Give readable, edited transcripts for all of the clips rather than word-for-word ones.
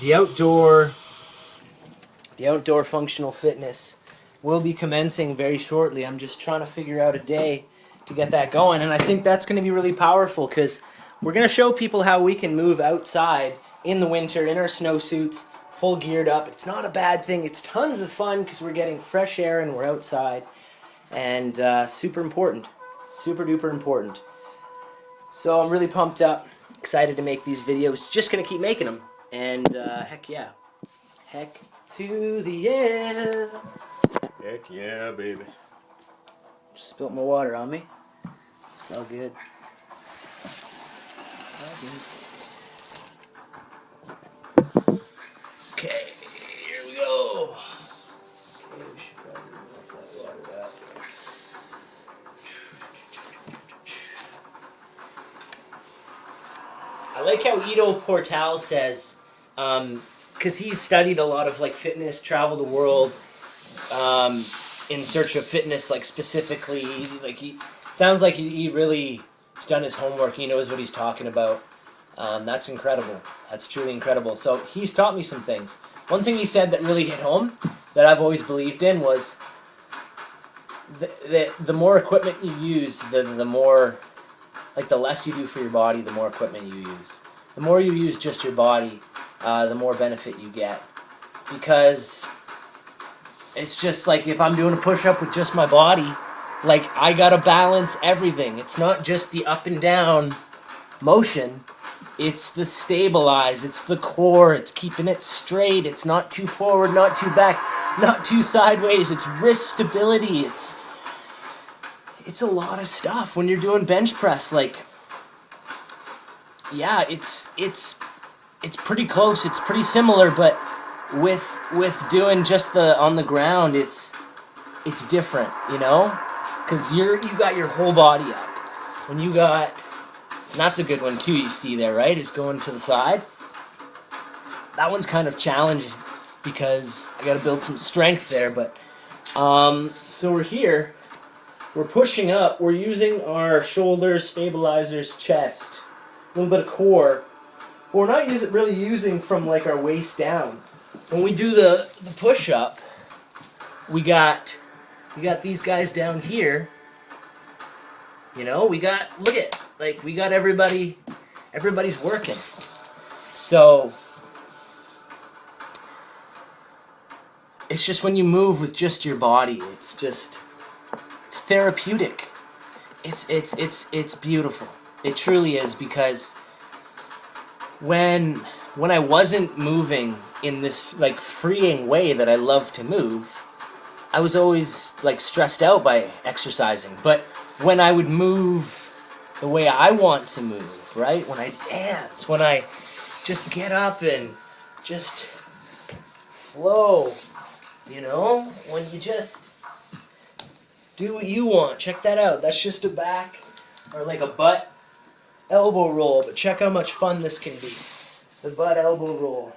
the outdoor functional fitness will be commencing very shortly. I'm just trying to figure out a day to get that going, and I think that's going to be really powerful because we're going to show people how we can move outside in the winter in our snowsuits, full geared up. It's not a bad thing. It's tons of fun because we're getting fresh air and we're outside, and super important, super duper important. So I'm really pumped up, excited to make these videos. Just going to keep making them, and heck yeah. Heck to the yeah. Heck yeah, baby. Just spilt my water on me. It's all good. It's all good. Okay, here we go. Okay, we should probably let that water out. I like how Ido Portal says, because he's studied a lot of like fitness, traveled the world, in search of fitness, like specifically, like he sounds like he really has done his homework. He knows what he's talking about. That's incredible. That's truly incredible. So he's taught me some things. One thing he said that really hit home, that I've always believed in, was the more equipment you use, the more, like the less you do for your body, the more equipment you use. The more you use just your body, the more benefit you get. Because it's just like if I'm doing a push-up with just my body, like I gotta balance everything. It's not just the up and down motion. It's the stabilize, it's the core, it's keeping it straight, it's not too forward, not too back, not too sideways, it's wrist stability, it's a lot of stuff when you're doing bench press. Like, yeah, it's pretty close, it's pretty similar, but with doing just the on the ground, it's different, you know, because you got your whole body up. When you got, and that's a good one too. You see there, right? Is going to the side. That one's kind of challenging because I got to build some strength there. But so we're here. We're pushing up. We're using our shoulders, stabilizers, chest, a little bit of core. But we're not really using from like our waist down. When we do the push up, we got these guys down here. You know, we got everybody's working. So it's just when you move with just your body, it's therapeutic. It's beautiful. It truly is, because when I wasn't moving in this like freeing way that I love to move, I was always like stressed out by exercising. But when I would move the way I want to move, right? When I dance, when I just get up and just flow, you know? When you just do what you want. Check that out. That's just a back or like a butt elbow roll, but check how much fun this can be. The butt elbow roll.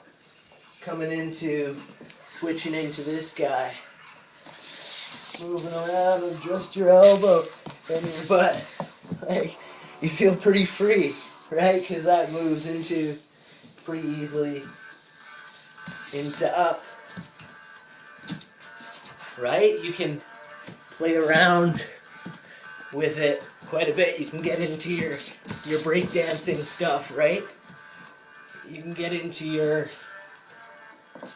Coming into, switching into this guy. Moving around with just your elbow and your butt. Like, you feel pretty free, right? Because that moves into pretty easily into up. Right? You can play around with it quite a bit. You can get into your breakdancing stuff, right? You can get into your...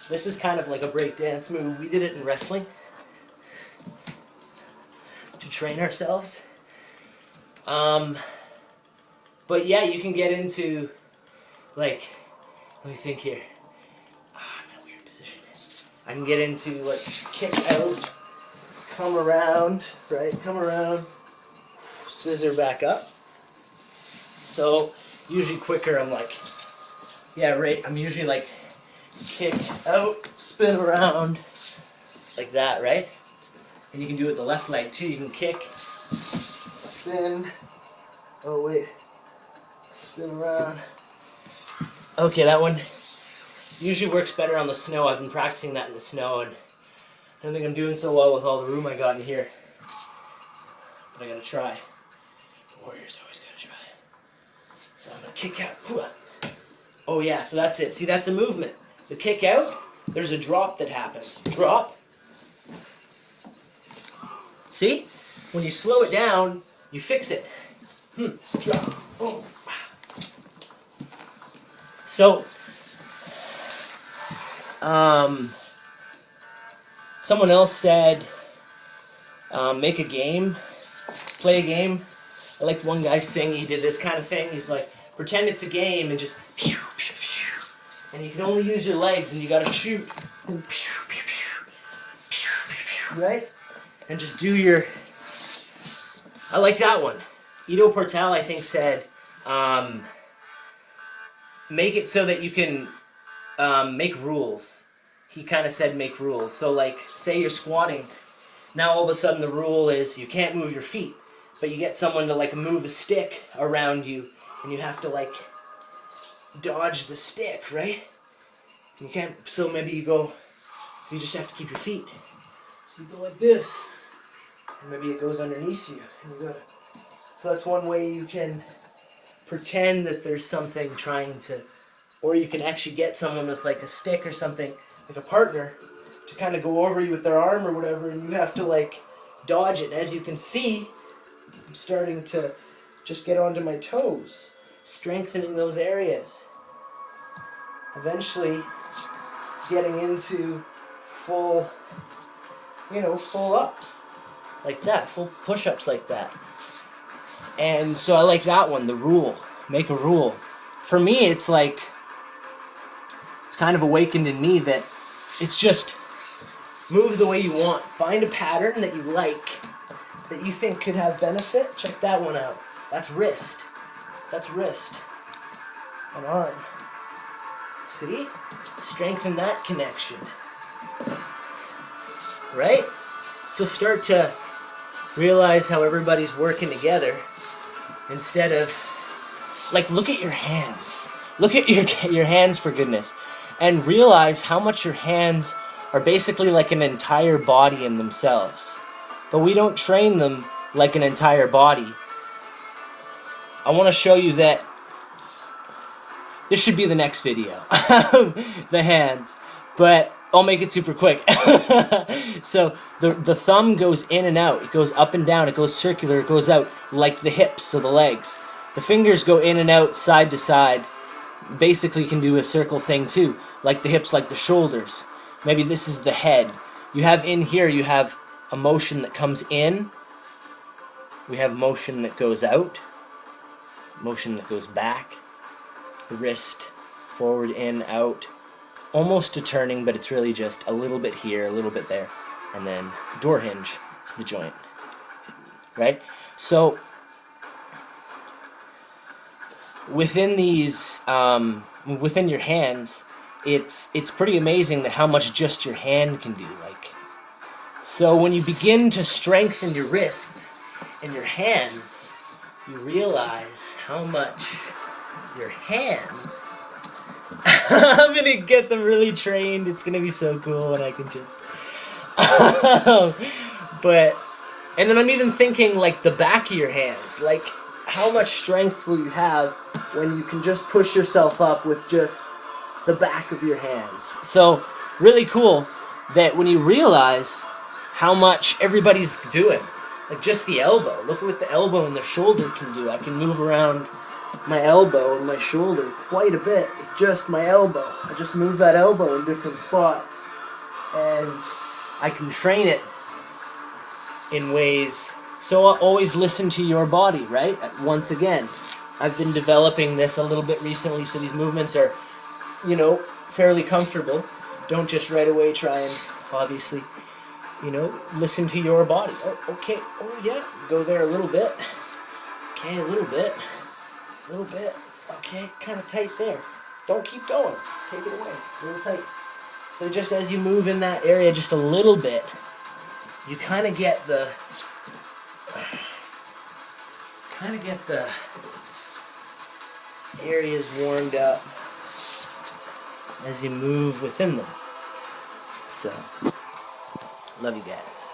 This is kind of like a breakdance move. We did it in wrestling to train ourselves. But yeah, you can get into, like, let me think here. I'm in a weird position. I can get into, like, kick out, come around, right? Come around, scissor back up. So, usually quicker, I'm like, yeah, right, I'm usually like, kick out, spin around, like that, right? And you can do it with the left leg too. You can kick, spin, oh wait, spin around. Okay, that one usually works better on the snow. I've been practicing that in the snow, and I don't think I'm doing so well with all the room I got in here. But I gotta try. Warriors always gotta try. So I'm gonna kick out. Oh yeah, so that's it. See, that's a movement. the kick out, there's a drop that happens. Drop. See? When you slow it down, you fix it. Drop. Oh. So, someone else said, make a game, play a game. I liked one guy sing, he did this kind of thing. He's like, pretend it's a game and just pew, pew, pew. And you can only use your legs and you gotta shoot. And pew, pew, pew, pew, pew, pew, right? And just do your... I like that one. Ido Portal, I think, said, make it so that you can make rules. He kind of said make rules. So like, say you're squatting. Now all of a sudden the rule is you can't move your feet. But you get someone to like move a stick around you and you have to like dodge the stick, right? You can't, so maybe you just have to keep your feet. So you go like this. And maybe it goes underneath you. And you go. So that's one way you can pretend that there's something trying to, or you can actually get someone with like a stick or something, like a partner, to kind of go over you with their arm or whatever, and you have to like dodge it. And as you can see, I'm starting to just get onto my toes, strengthening those areas. Eventually getting into full, full ups like that, full push-ups like that. And so I like that one, the rule. Make a rule. For me, it's like, it's kind of awakened in me that it's just move the way you want. Find a pattern that you like, that you think could have benefit. Check that one out. That's wrist. That's wrist. And arm. See? Strengthen that connection. Right? So start to realize how everybody's working together instead of, like, look at your hands. Look at your hands, for goodness. And realize how much your hands are basically like an entire body in themselves. But we don't train them like an entire body. I want to show you that this should be the next video. The hands. But I'll make it super quick. So the thumb goes in and out. It goes up and down. It goes circular. It goes out like the hips, so the legs. The fingers go in and out, side to side. Basically can do a circle thing too. Like the hips, like the shoulders. Maybe this is the head. You have in here, you have a motion that comes in. We have motion that goes out. Motion that goes back. The wrist, forward, in, out. Almost a turning, but it's really just a little bit here, a little bit there. And then door hinge is the joint. Right? So, within these, within your hands, it's pretty amazing that how much just your hand can do. Like, so when you begin to strengthen your wrists and your hands, you realize how much your hands. I'm gonna get them really trained. It's gonna be so cool when I can just. But, and then I'm even thinking like the back of your hands, like how much strength will you have when you can just push yourself up with just the back of your hands. So really cool that when you realize how much everybody's doing, like just the elbow. Look at what the elbow and the shoulder can do. I can move around my elbow and my shoulder quite a bit with just my elbow. I just move that elbow in different spots. And I can train it in ways. So I'll always listen to your body, right? Once again, I've been developing this a little bit recently, so these movements are, fairly comfortable. Don't just right away try and, obviously, listen to your body. Oh, okay. Oh, yeah. Go there a little bit. Okay, a little bit. A little bit. Okay, kind of tight there. Don't keep going. Take it away. It's a little tight. So just as you move in that area just a little bit, you kind of get the areas warmed up as you move within them. So, love you guys.